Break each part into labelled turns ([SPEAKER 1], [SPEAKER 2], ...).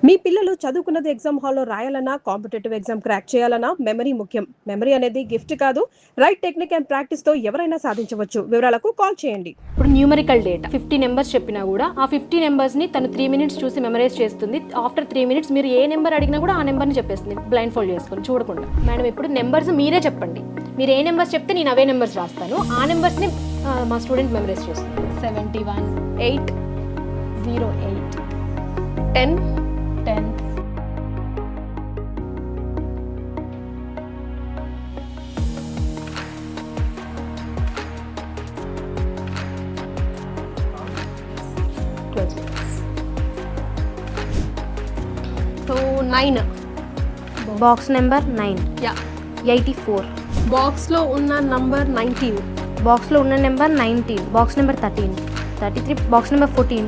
[SPEAKER 1] మీ పిల్లలు చదువుకున్నది ఎగ్జామ్ హాల్లో రాయాలన్నా, కాంపిటేటివ్ ఎగ్జామ్ క్రాక్ చేయాలన్నా మెమరీ ముఖ్యం. మెమరీ అనేది గిఫ్ట్ కాదు, రైట్ టెక్నిక్ అండ్ ప్రాక్టీస్తో ఎవరైనా సాధించవచ్చు. వివరాలకు కాల్ చేయండి.
[SPEAKER 2] ఇప్పుడు న్యూమరికల్ డేటా 50 నెంబర్స్ చెప్పినా కూడా ఆ 50 నెంబర్స్ని తను 3 minutes చూసి మెమరైజ్ చేస్తుంది. ఆఫ్టర్ 3 minutes మీరు ఏ నెంబర్ అడిగినా కూడా ఆ నెంబర్ని చెప్పేస్తుంది, బ్లైండ్ ఫోల్డ్ చేసుకొని చూడకుండా. మేడం ఇప్పుడు నెంబర్స్ మీరే చెప్పండి, మీరు ఏ నెంబర్స్ చెప్తే నేను అవే నెంబర్స్ రాస్తాను, ఆ నెంబర్స్ని మా స్టూడెంట్ మెమరైజ్ చేస్తుంది.
[SPEAKER 3] 71
[SPEAKER 2] 8
[SPEAKER 3] 08
[SPEAKER 2] 10
[SPEAKER 3] 10
[SPEAKER 2] 12. So 9.
[SPEAKER 4] Box number 9
[SPEAKER 2] yeah
[SPEAKER 4] 84.
[SPEAKER 2] బాక్స్లో ఉన్న నంబర్ 19.
[SPEAKER 4] బాక్స్లో ఉన్న number 19. Box number 13 33. Box number 14.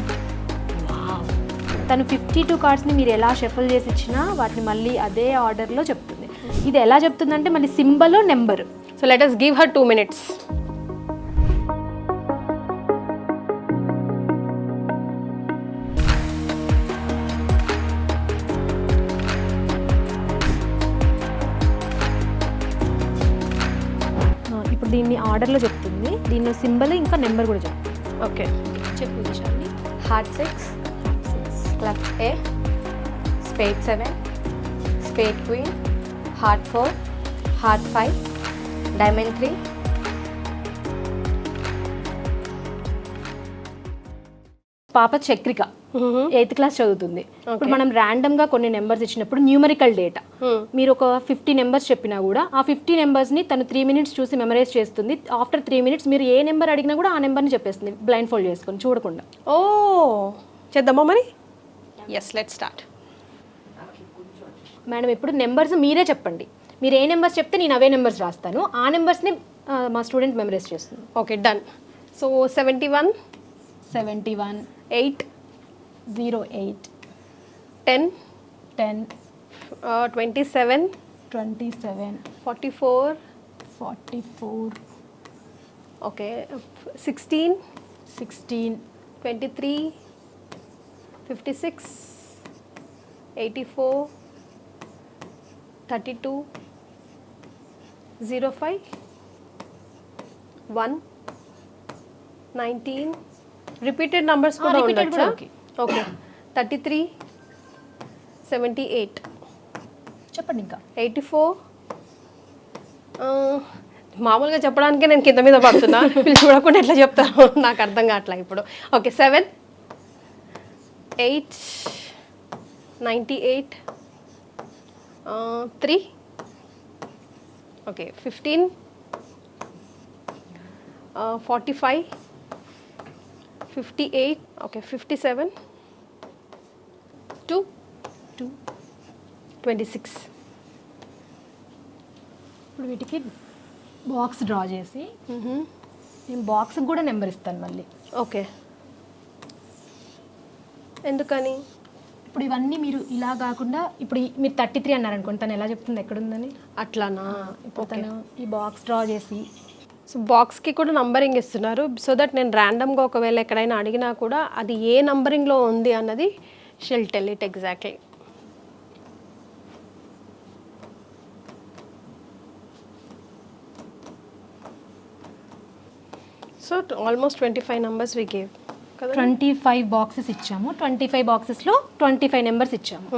[SPEAKER 2] తను 52 కార్డ్స్ని మీరు ఎలా షఫల్ చేసి ఇచ్చినా వాటిని మళ్ళీ అదే ఆర్డర్లో చెప్తుంది. ఇది ఎలా చెప్తుందంటే మళ్ళీ symbol number. So let us give her 2 minutes. ఇప్పుడు దీన్ని ఆర్డర్లో చెప్తుంది, దీనిలో సింబల్ ఇంకా నెంబర్ కూడా చెప్తుంది. ఓకే చెప్పు విషయాన్ని. Heart 6, club A, spade 7, spade queen, heart 4, heart 5, diamond 3. పాప చక్రిక 8th క్లాస్ చదువుతుంది. ఇప్పుడు మనం ర్యాండమ్గా కొన్ని నెంబర్స్ ఇచ్చినప్పుడు న్యూమరికల్ డేటా మీరు ఒక 50 నెంబర్స్ చెప్పినా కూడా ఆ 50 నెంబర్స్ని తను 3 minutes చూసి మెమరైజ్ చేస్తుంది. ఆఫ్టర్ 3 minutes మీరు ఏ నెంబర్ అడిగినా కూడా ఆ నెంబర్ని చెప్పేస్తుంది, బ్లైండ్ ఫోల్డ్ చేసుకొని చూడకుండా.
[SPEAKER 1] ఓ చేద్దామా మరి? Yes, let's start.
[SPEAKER 2] మేడం ఇప్పుడు నెంబర్స్ మీరే చెప్పండి, మీరు ఏ నెంబర్స్ చెప్తే నేను అవే నెంబర్స్ రాస్తాను, ఆ నెంబర్స్ని మా స్టూడెంట్ మెమరైజ్ చేస్తుంది.
[SPEAKER 1] Okay done. So 71
[SPEAKER 3] 71
[SPEAKER 1] 8
[SPEAKER 3] 08
[SPEAKER 1] 10
[SPEAKER 3] 10
[SPEAKER 1] 27
[SPEAKER 3] 27
[SPEAKER 1] 44
[SPEAKER 3] 44
[SPEAKER 1] okay 16
[SPEAKER 3] 16
[SPEAKER 1] 23 56 84 32 05 1 19. Repeated numbers కూడా
[SPEAKER 2] repeated
[SPEAKER 1] ఉండొచ్చా?
[SPEAKER 2] కూడా
[SPEAKER 1] ఓకే 33 78
[SPEAKER 3] చెప్పండి ఇంకా
[SPEAKER 1] 84. మామూలుగా చెప్పడానికే నేను కింద మీద పడుతున్నా, వీళ్ళు చూడకుండా ఎట్లా చెప్తారు నాకు అర్థం కావట్లా ఇప్పుడు. Okay 7 8 98 3 okay 15 45 58 okay 57 2 26.
[SPEAKER 2] ఇప్పుడు వీటికి బాక్స్ డ్రా చేసి నేను బాక్స్కి కూడా నెంబర్ ఇస్తాను మళ్ళీ.
[SPEAKER 1] ఓకే ఎందుకని?
[SPEAKER 2] ఇప్పుడు ఇవన్నీ మీరు ఇలా కాకుండా ఇప్పుడు మీరు 33 అన్నారు అనుకోండి, తను ఎలా చెప్తుంది ఎక్కడుందని
[SPEAKER 1] అట్లానా?
[SPEAKER 2] ఇప్పుడు తను ఈ బాక్స్ డ్రా చేసి
[SPEAKER 1] సో బాక్స్కి కూడా నంబరింగ్ ఇస్తున్నారు, సో దట్ నేను ర్యాండమ్గా ఒకవేళ ఎక్కడైనా అడిగినా కూడా అది ఏ నంబరింగ్లో ఉంది అన్నది she'll tell it exactly. So almost 25 numbers we gave కదా.
[SPEAKER 2] 25 బాక్సెస్ ఇచ్చాము, 25 బాక్సెస్లో 25 నెంబర్స్ ఇచ్చాము.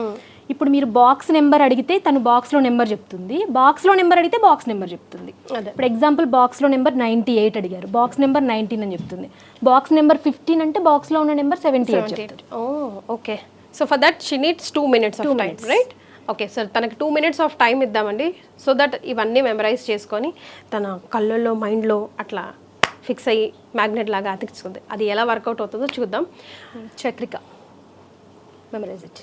[SPEAKER 2] ఇప్పుడు మీరు బాక్స్ నెంబర్ అడిగితే తను బాక్స్లో నెంబర్ చెప్తుంది, బాక్స్లో నెంబర్ అడిగితే బాక్స్ నెంబర్ చెప్తుంది.
[SPEAKER 1] అదే
[SPEAKER 2] ఇప్పుడు ఎగ్జాంపుల్ బాక్స్లో నెంబర్ 98 అడిగారు, బాక్స్ నెంబర్ 19 అని చెప్తుంది. బాక్స్ నెంబర్ 15 అంటే బాక్స్లో ఉన్న నెంబర్ 78 చెప్తుంది.
[SPEAKER 1] Okay. So for that she needs 2 minutes of time, right? Okay sir, తనకి 2 minutes ఆఫ్ టైం ఇద్దామండి, సో దట్ ఇవన్నీ మెమరైజ్ చేసుకొని తన కళ్ళల్లో మైండ్లో అట్లా ఫిక్స్ అయ్యి మ్యాగ్నెట్ లాగా అతికిస్తుంది. అది ఎలా వర్కౌట్ అవుతుందో చూద్దాం.
[SPEAKER 2] Chakrika memorise it.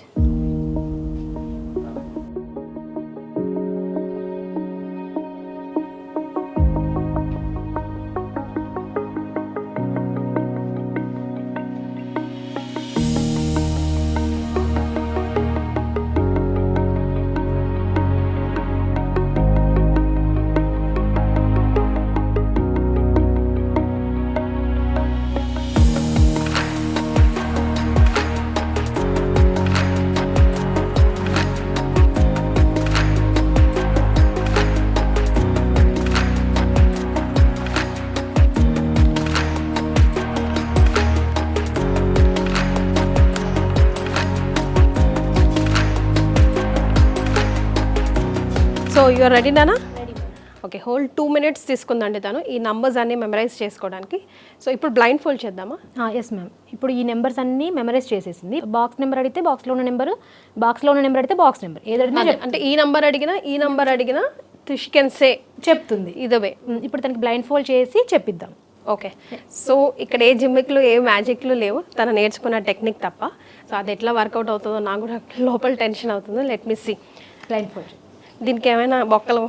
[SPEAKER 1] You are ready నానా? ఓకే, హోల్ 2 minutes తీసుకుందండి తను ఈ నంబర్స్ అన్ని మెమరైజ్ చేసుకోవడానికి. సో ఇప్పుడు బ్లైండ్ ఫోల్డ్ చేద్దామా?
[SPEAKER 2] Yes ma'am. ఇప్పుడు ఈ నెంబర్స్ అన్నీ మెమరైజ్ చేసేసింది. బాక్స్ నెంబర్ అడిగితే బాక్స్లో ఉన్న నెంబర్, బాక్స్లో ఉన్న నెంబర్ అడిగితే బాక్స్ నెంబర్, ఏదైనా
[SPEAKER 1] అంటే ఈ నంబర్ అడిగినా షీ కెన్ సే
[SPEAKER 2] చెప్తుంది.
[SPEAKER 1] ఇదే వే.
[SPEAKER 2] ఇప్పుడు తనకి బ్లైండ్ ఫోల్డ్ చేసి చెప్పిద్దాం.
[SPEAKER 1] ఓకే, సో ఇక్కడ ఏ జిమ్మిక్లు ఏ మ్యాజిక్లు లేవు, తను నేర్చుకున్న టెక్నిక్ తప్ప. సో అది ఎట్లా వర్కౌట్ అవుతుందో నాకు కూడా లోపల టెన్షన్ అవుతుంది. Let me see.
[SPEAKER 2] Blindfold
[SPEAKER 1] దీనికి ఏమైనా బొక్కలు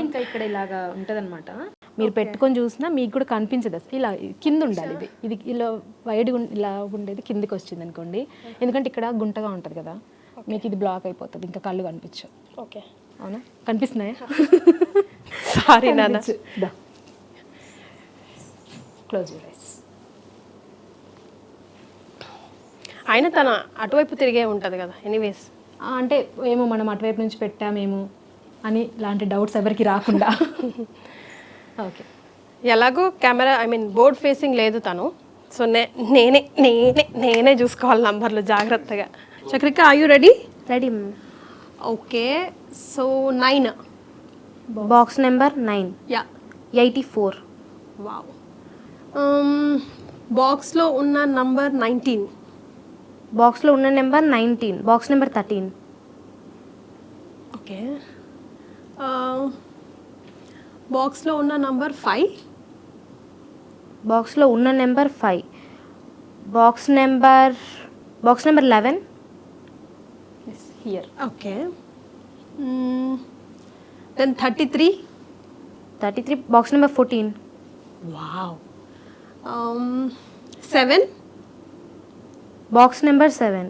[SPEAKER 2] ఇంకా ఇక్కడ ఇలాగా ఉంటదన్నమాట. మీరు పెట్టుకొని చూసినా మీకు కూడా కనిపించదు అసలు. ఇలా కింద ఉండాలి. ఇది ఇలా వైడ్ ఇలా ఉండేది కిందికి వచ్చింది అనుకోండి, ఎందుకంటే ఇక్కడ గుంటగా ఉంటుంది కదా, మీకు ఇది బ్లాక్ అయిపోతుంది, ఇంకా కళ్ళు కనిపించవు.
[SPEAKER 1] ఓకే,
[SPEAKER 2] అవునా? కనిపిస్తున్నాయా?
[SPEAKER 1] సారీ నాన్న.
[SPEAKER 2] Close your eyes.
[SPEAKER 1] అయినా తన అటువైపు తిరిగే ఉంటుంది కదా. ఎనీవేస్,
[SPEAKER 2] అంటే ఏమో మనం అటువైపు నుంచి పెట్టామేమో అని ఇలాంటి డౌట్స్ ఎవరికి రాకుండా. ఓకే,
[SPEAKER 1] ఎలాగో కెమెరా బోర్డ్ ఫేసింగ్ లేదు తను. సో నేనే చూసుకోవాలి నంబర్లు జాగ్రత్తగా. Chakrika, are you ready?
[SPEAKER 4] Ready.
[SPEAKER 1] Okay, so 9.
[SPEAKER 4] Box number 9.
[SPEAKER 1] Yeah.
[SPEAKER 4] 84.
[SPEAKER 1] Wow. బాక్స్లో ఉన్న నంబర్ 19.
[SPEAKER 4] బాక్స్లో ఉన్న నెంబర్ 19. Box number 13.
[SPEAKER 1] ఓకే, బాక్స్లో ఉన్న నంబర్ 5.
[SPEAKER 4] బాక్స్లో ఉన్న number 5. Box number 11.
[SPEAKER 2] Here.
[SPEAKER 1] Okay, then 33.
[SPEAKER 4] 33. Box number 14.
[SPEAKER 1] Wow. 7.
[SPEAKER 4] Box number 7.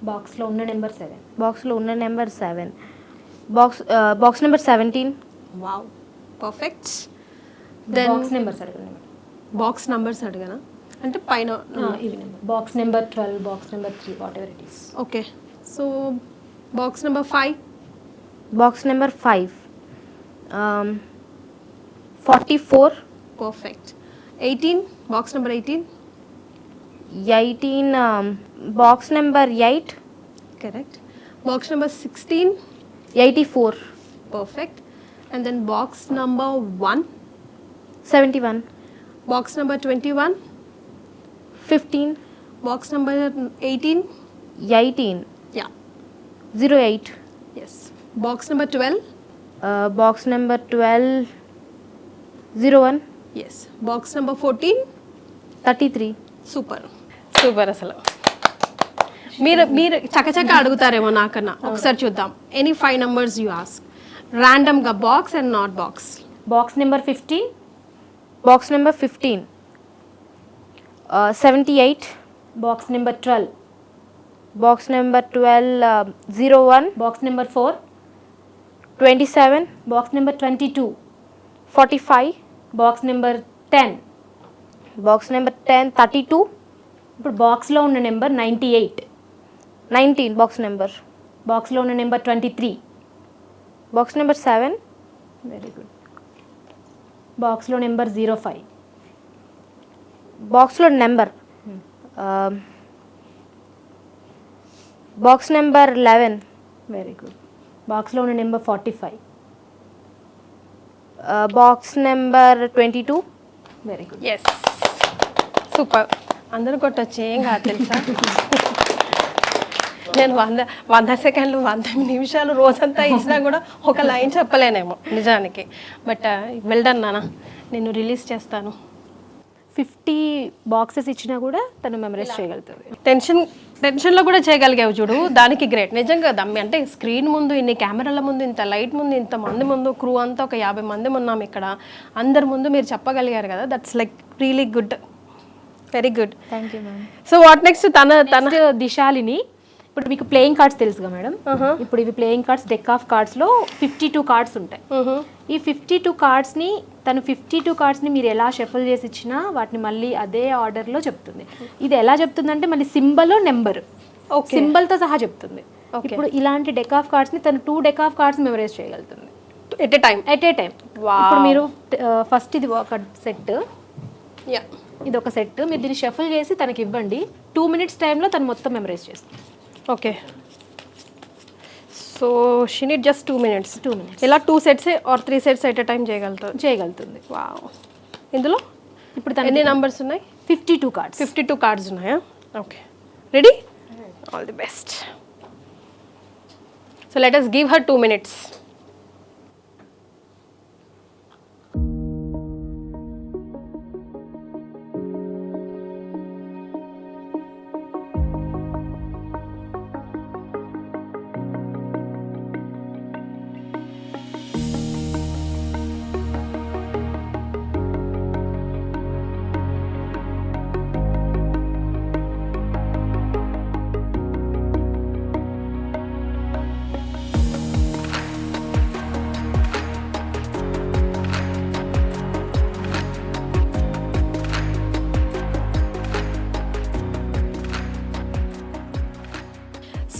[SPEAKER 2] బాక్స్లో ఉన్న నెంబర్ 7.
[SPEAKER 4] బాక్స్లో ఉన్న number 7. Box number 17.
[SPEAKER 1] Wow, perfect. Then
[SPEAKER 2] box numbers అడగండి.
[SPEAKER 1] బాక్స్ నంబర్స్ అడిగానా అంటే పైన
[SPEAKER 2] ఇవి number. Box number 12, box number 3, whatever it is.
[SPEAKER 1] Okay, so box number 5.
[SPEAKER 4] Box number 5. 44.
[SPEAKER 1] Perfect. 18. Box number 18.
[SPEAKER 4] 18. Box number 8.
[SPEAKER 1] Correct. Box number 16.
[SPEAKER 4] 84.
[SPEAKER 1] Perfect. And then box number 1.
[SPEAKER 4] 71.
[SPEAKER 1] Box number 21.
[SPEAKER 4] 15.
[SPEAKER 1] Box number 18.
[SPEAKER 4] 18.
[SPEAKER 1] Yeah.
[SPEAKER 4] 08.
[SPEAKER 1] Yes. Box number 12.
[SPEAKER 4] Box number 12. 01.
[SPEAKER 1] Yes. Box number 14.
[SPEAKER 4] 33.
[SPEAKER 1] Super super. అసలు మీరు చకచక అడుగుతారేమో నాకన్నా. ఒకసారి చూద్దాం. Any 5 numbers you ask ర్యాండమ్గా, box and not box.
[SPEAKER 2] Box number 15.
[SPEAKER 4] Box number 15. 78.
[SPEAKER 2] Box number 12.
[SPEAKER 4] Box number 12. 01.
[SPEAKER 2] Box number 4.
[SPEAKER 4] 27.
[SPEAKER 2] Box number 22.
[SPEAKER 4] 45.
[SPEAKER 2] Box number 10.
[SPEAKER 4] Box number 10. 32.
[SPEAKER 2] ఇప్పుడు బాక్స్లో ఉన్న నెంబర్ 98.
[SPEAKER 4] 19. Box number.
[SPEAKER 2] బాక్స్లో ఉన్న number 23.
[SPEAKER 4] Box number 7.
[SPEAKER 2] Very good. బాక్స్లో number 05.
[SPEAKER 4] బాక్స్లో number. Box number 11.
[SPEAKER 2] Very good. బాక్స్లో ఉన్న number 45.
[SPEAKER 4] Box number 22.
[SPEAKER 2] Very good.
[SPEAKER 1] Yes, super. అందరూ కొట్టొచ్చు, ఏం కాదు తెలుసా. నేను 100 సెకండ్లు 100 నిమిషాలు రోజంతా ఇచ్చినా కూడా ఒక లైన్ చెప్పలేనేమో నిజానికి. బట్ వెల్ డన్ నాన్న, నేను రిలీజ్ చేస్తాను.
[SPEAKER 2] 50 బాక్సెస్ ఇచ్చినా కూడా తను మెమరైజ్ చేయగలుగుతుంది.
[SPEAKER 1] టెన్షన్లో కూడా చేయగలిగావు చూడు, దానికి గ్రేట్ నిజంగా. దమ్మి అంటే స్క్రీన్ ముందు, ఇన్ని కెమెరాల ముందు, ఇంత లైట్ ముందు, ఇంతమంది ముందు, క్రూ అంతా ఒక 50 మంది ఉన్నాం ఇక్కడ, అందరి ముందు మీరు చెప్పగలిగారు కదా. That's like really good, very good.
[SPEAKER 4] Thank you ma'am.
[SPEAKER 1] So what next? తన
[SPEAKER 2] దిశాలిని. ఇప్పుడు మీకు ప్లేయింగ్ కార్డ్స్ తెలుసుగా మేడం. ఇప్పుడు ఇవి ప్లేయింగ్ కార్డ్స్, డెక్ ఆఫ్ కార్డ్స్లో 52 కార్డ్స్ ఉంటాయి. ఈ 52 కార్డ్స్ని తను 52 కార్డ్స్ని మీరు ఎలా షఫల్ చేసి ఇచ్చినా వాటిని మళ్ళీ అదే ఆర్డర్లో చెప్తుంది. ఇది ఎలా చెప్తుందంటే మళ్ళీ సింబల్, నెంబర్, సింబల్తో సహా చెప్తుంది. ఇప్పుడు ఇలాంటి డెక్ ఆఫ్ కార్డ్స్ని తను 2 డెక్ ఆఫ్ కార్డ్స్ మెమరైజ్ చేయగలుగుతుంది
[SPEAKER 1] ఎట్ ఏ టైం.
[SPEAKER 2] ఇప్పుడు మీరు ఫస్ట్ ఇది ఒక సెట్,
[SPEAKER 1] యా,
[SPEAKER 2] ఇది ఒక సెట్, మీరు దీన్ని షఫల్ చేసి తనకి ఇవ్వండి. 2 minutes టైంలో తను మొత్తం మెమరైజ్ చేస్తుంది.
[SPEAKER 1] Okay, so she need just 2 minutes.
[SPEAKER 2] 2 minutes
[SPEAKER 1] ఇలా 2 sets or 3 sets at time
[SPEAKER 2] చేయగలుగుతుంది.
[SPEAKER 1] వావ్. ఇందులో
[SPEAKER 2] ఇప్పుడు
[SPEAKER 1] ఎన్ని నంబర్స్ ఉన్నాయి?
[SPEAKER 2] 52 కార్డ్స్.
[SPEAKER 1] 52 cards ఉన్నాయా? Okay, ready? All the best. So let us give her 2 minutes.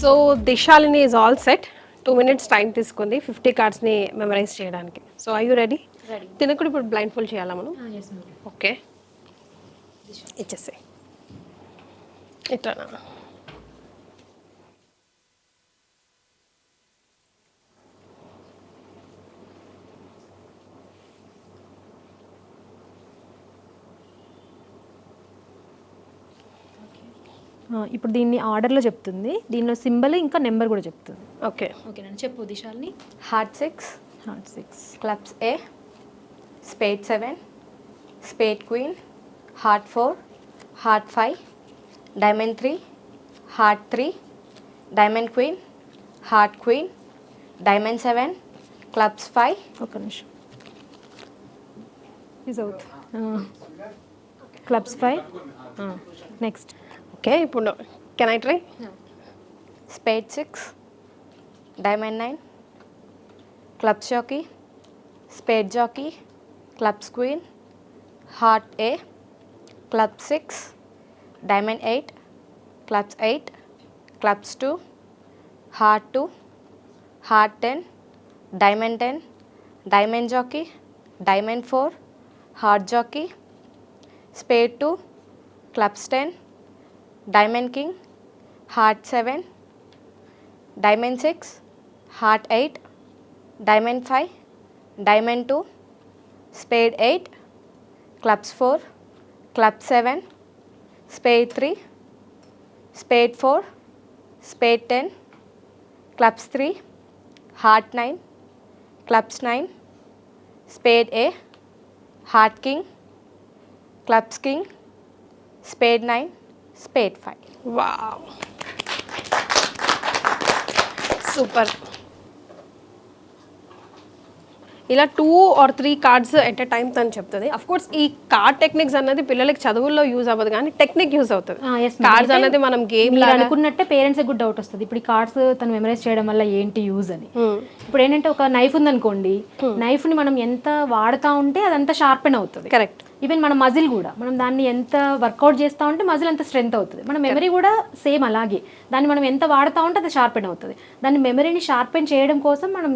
[SPEAKER 1] So Dishalini is all set. 2 minutes time తీసుకుంది 50 కార్డ్స్ని memorise చేయడానికి. So I you ready? తినకుడు ఇప్పుడు బ్లైండ్ ఫోల్డ్ చేయాలా మనం? ఓకే, ఇచ్చేసి ఇట్లా.
[SPEAKER 2] ఇప్పుడు దీన్ని ఆర్డర్లో చెప్తుంది, దీనిలో సింబల్ ఇంకా నెంబర్ కూడా చెప్తుంది.
[SPEAKER 1] ఓకే
[SPEAKER 2] ఓకే నన్ను చెప్పు దిశాల్ని.
[SPEAKER 5] Heart 6,
[SPEAKER 2] heart 6,
[SPEAKER 5] clubs A, spade 7, spade queen, heart 4, heart 5, diamond 3, heart 3, diamond queen, heart queen, diamond 7, clubs 5.
[SPEAKER 2] ఒక నిమిషం is out. Clubs 5. Next.
[SPEAKER 1] Okay, ఇప్పుడు can I try?
[SPEAKER 5] Spade 6, diamond 9, clubs jack, spade jack, clubs queen, heart A, club 6, diamond 8, clubs 8, clubs 2, heart 2, heart 10, diamond 10, diamond Jackie, diamond 4, heart jack, spade 2, clubs 10, diamond king, heart 7, diamond 6, heart 8, diamond 5, diamond 2, spade 8, clubs 4, club 7, spade 3, spade 4, spade 10, clubs 3, heart 9, clubs 9, spade A, heart king, clubs king, spade 9, spade 5.
[SPEAKER 1] Wow, super. ఇలా 2 or 3 cards at a time తను చెప్తుంది. Of course ఈ card techniques అన్నది పిల్లలకి చదువుల్లో use అవ్వదు, కానీ technique use అవుతుంది. కార్డ్స్ అన్నది మనం గేమ్
[SPEAKER 2] మీరు అనుకున్నట్టే పేరెంట్స్ కూడా డౌట్ వస్తుంది, ఇప్పుడు ఈ కార్డ్స్ తను మెమరైజ్ చేయడం వల్ల ఏంటి యూజ్ అని. ఇప్పుడు ఏంటంటే ఒక నైఫ్ ఉందనుకోండి, నైఫ్ ని మనం ఎంత వాడుతూ ఉంటే అదంతా షార్పెన్ అవుతుంది.
[SPEAKER 1] కరెక్ట్.
[SPEAKER 2] ఈవెన్ మన మజిల్ కూడా మనం దాన్ని ఎంత వర్కౌట్ చేస్తూ ఉంటే మజిల్ అంత స్ట్రెంత్ అవుతుంది. మన మెమరీ కూడా సేమ్ అలాగే, దాన్ని మనం ఎంత వాడుతూ ఉంటే అది షార్పెన్ అవుతుంది. దాన్ని మెమరీని షార్పెన్ చేయడం కోసం మనం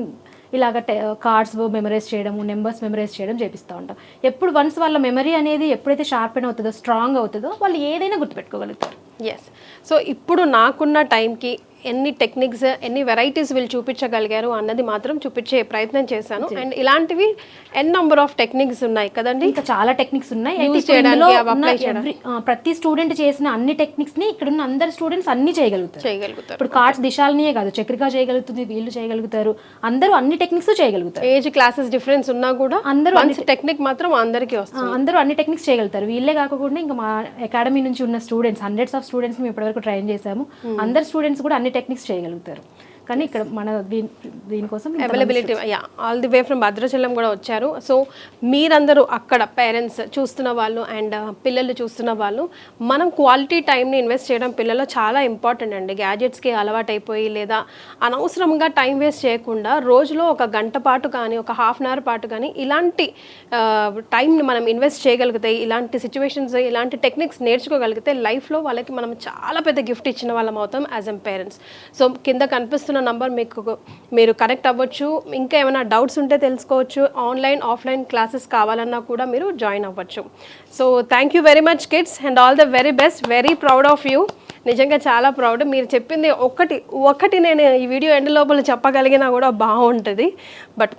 [SPEAKER 2] ఇలాగ కార్డ్స్ మెమరైజ్ చేయడము, నెంబర్స్ మెమరైజ్ చేయడం చేపిస్తూ ఉంటాం. ఎప్పుడు వన్స్ వాళ్ళ మెమరీ అనేది ఎప్పుడైతే షార్పెన్ అవుతుందో, స్ట్రాంగ్ అవుతుందో, వాళ్ళు ఏదైనా గుర్తుపెట్టుకోగలుగుతారు.
[SPEAKER 1] ఎస్. సో ఇప్పుడు నాకున్న టైంకి ఎన్ని టెక్నిక్స్, ఎన్ని వెరైటీస్ వీళ్ళు చూపించగలిగారు అన్నది మాత్రం చూపించే ప్రయత్నం చేశాను. అండ్ ఇలాంటివి నెంబర్ ఆఫ్ టెక్నిక్స్ ఉన్నాయి కదండి,
[SPEAKER 2] ఇంకా చాలా టెక్నిక్స్ ఉన్నాయి.
[SPEAKER 1] Use
[SPEAKER 2] అయితే ఇప్పుడు
[SPEAKER 1] చేయడానికి,
[SPEAKER 2] ఇందులో
[SPEAKER 1] అవి
[SPEAKER 2] ఉన్న
[SPEAKER 1] apply చేయడానికి.
[SPEAKER 2] ప్రతి స్టూడెంట్ చేసిన అన్ని టెక్నిక్స్ ని ఇక్కడ ఉన్న అందరు స్టూడెంట్స్ అన్ని చేయగలుగుతారు. ఇప్పుడు కార్డ్స్ దిశాలనియే కాదు, చక్రిక చేయగలుగుతుంది, వీళ్ళు చేయగలుగుతారు, అందరూ అన్ని టెక్నిక్స్ చేయగలుగుతారు.
[SPEAKER 1] ఏజ్ క్లాసెస్ డిఫరెన్స్ ఉన్నా కూడా
[SPEAKER 2] అందరూ
[SPEAKER 1] టెక్నిక్ మాత్రం అందరికీ వస్తుంది.
[SPEAKER 2] అందరూ అన్ని టెక్నిక్స్ చేయగలుగుతారు. వీళ్ళే కాకుండా ఇంకా మా అకాడమీ నుంచి ఉన్న స్టూడెంట్స్, హండ్రెడ్స్ ఆఫ్ స్టూడెంట్స్ మేము ఇప్పటివరకు ట్రైన్ చేశాము. అందరు స్టూడెంట్స్ కూడా అన్ని టెక్నిక్స్ చేయగలుగుతారు. కానీ ఇక్కడ మన దీనికోసం
[SPEAKER 1] availability, all the way from Bhadrachalam కూడా వచ్చారు. సో మీరందరూ అక్కడ పేరెంట్స్ చూస్తున్న వాళ్ళు అండ్ పిల్లలు చూస్తున్న వాళ్ళు, మనం క్వాలిటీ టైంని ఇన్వెస్ట్ చేయడం పిల్లలు చాలా ఇంపార్టెంట్ అండి. గ్యాజెట్స్కి అలవాటు అయిపోయి లేదా అనవసరంగా టైం వేస్ట్ చేయకుండా రోజులో 1 గంట పాటు కానీ 1 హాఫ్ అన్ అవర్ పాటు కానీ ఇలాంటి టైంని మనం ఇన్వెస్ట్ చేయగలిగితే, ఇలాంటి సిచ్యువేషన్స్, ఇలాంటి టెక్నిక్స్ నేర్చుకోగలిగితే లైఫ్లో వాళ్ళకి మనం చాలా పెద్ద గిఫ్ట్ ఇచ్చిన వాళ్ళం అవుతాం యాజ్ ఎ పేరెంట్స్. సో కింద కనిపిస్తున్న నంబర్ మీరు కనెక్ట్ అవ్వచ్చు. ఇంకా ఏమైనా డౌట్స్ ఉంటే తెలుసుకోవచ్చు. ఆన్లైన్ ఆఫ్లైన్ క్లాసెస్ కావాలన్నా కూడా మీరు జాయిన్ అవ్వచ్చు. So thank you very much kids and all the very best. Very proud of you. నిజంగా చాలా ప్రౌడ్. మీరు చెప్పింది ఒకటి నేను ఈ వీడియో ఎండ్ లోపల చెప్పగలిగినా కూడా బాగుంటుంది. బట్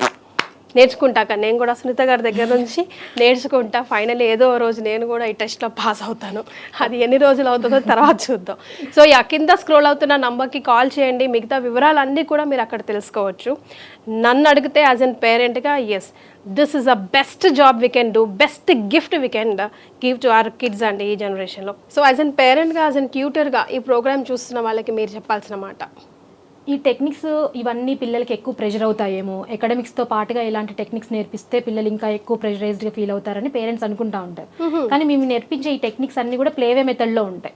[SPEAKER 1] నేర్చుకుంటా కానీ నేను కూడా సునీత గారి దగ్గర నుంచి నేర్చుకుంటా. ఫైనల్లీ ఏదో రోజు నేను కూడా ఈ టెస్ట్లో పాస్ అవుతాను. అది ఎన్ని రోజులు అవుతుందో తర్వాత చూద్దాం. సో కింద స్క్రోల్ అవుతున్న నంబర్కి కాల్ చేయండి. మిగతా వివరాలన్నీ కూడా మీరు అక్కడ తెలుసుకోవచ్చు. నన్ను అడిగితే యాజ్ అన్ పేరెంట్గా yes, this is the best job we can do, best gift we can give to our kids అండి ఈ జనరేషన్లో. సో యాజ్ అన్ పేరెంట్గా, యాజ్ అన్ ట్యూటర్గా ఈ ప్రోగ్రామ్ చూస్తున్న వాళ్ళకి మీరు చెప్పాల్సిన మాట.
[SPEAKER 2] ఈ టెక్నిక్స్ ఇవన్నీ పిల్లలకి ఎక్కువ ప్రెషర్ అవుతాయేమో, అకాడమిక్స్తో పాటుగా ఇలాంటి టెక్నిక్స్ నేర్పిస్తే పిల్లలు ఇంకా ఎక్కువ ప్రెషరైజ్డ్గా ఫీల్ అవుతారని పేరెంట్స్ అనుకుంటా ఉంటారు. కానీ మేము నేర్పించే ఈ టెక్నిక్స్ అన్ని కూడా ప్లేవే మెథడ్లో ఉంటాయి.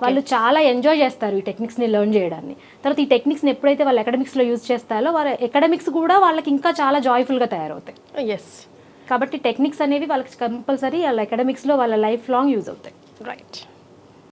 [SPEAKER 2] వాళ్ళు చాలా ఎంజాయ్ చేస్తారు ఈ టెక్నిక్స్ని లెర్న్ చేయడాన్ని. తర్వాత ఈ టెక్నిక్స్ని ఎప్పుడైతే వాళ్ళు అకాడమిక్స్లో యూజ్ చేస్తారో వాళ్ళ అకాడమిక్స్ కూడా వాళ్ళకి ఇంకా చాలా జాయ్ఫుల్గా తయారవుతాయి.
[SPEAKER 1] ఎస్,
[SPEAKER 2] కాబట్టి టెక్నిక్స్ అనేవి వాళ్ళకి కంపల్సరీ వాళ్ళ అకాడమిక్స్లో వాళ్ళ లైఫ్ లాంగ్ యూజ్ అవుతాయి.
[SPEAKER 1] రైట్.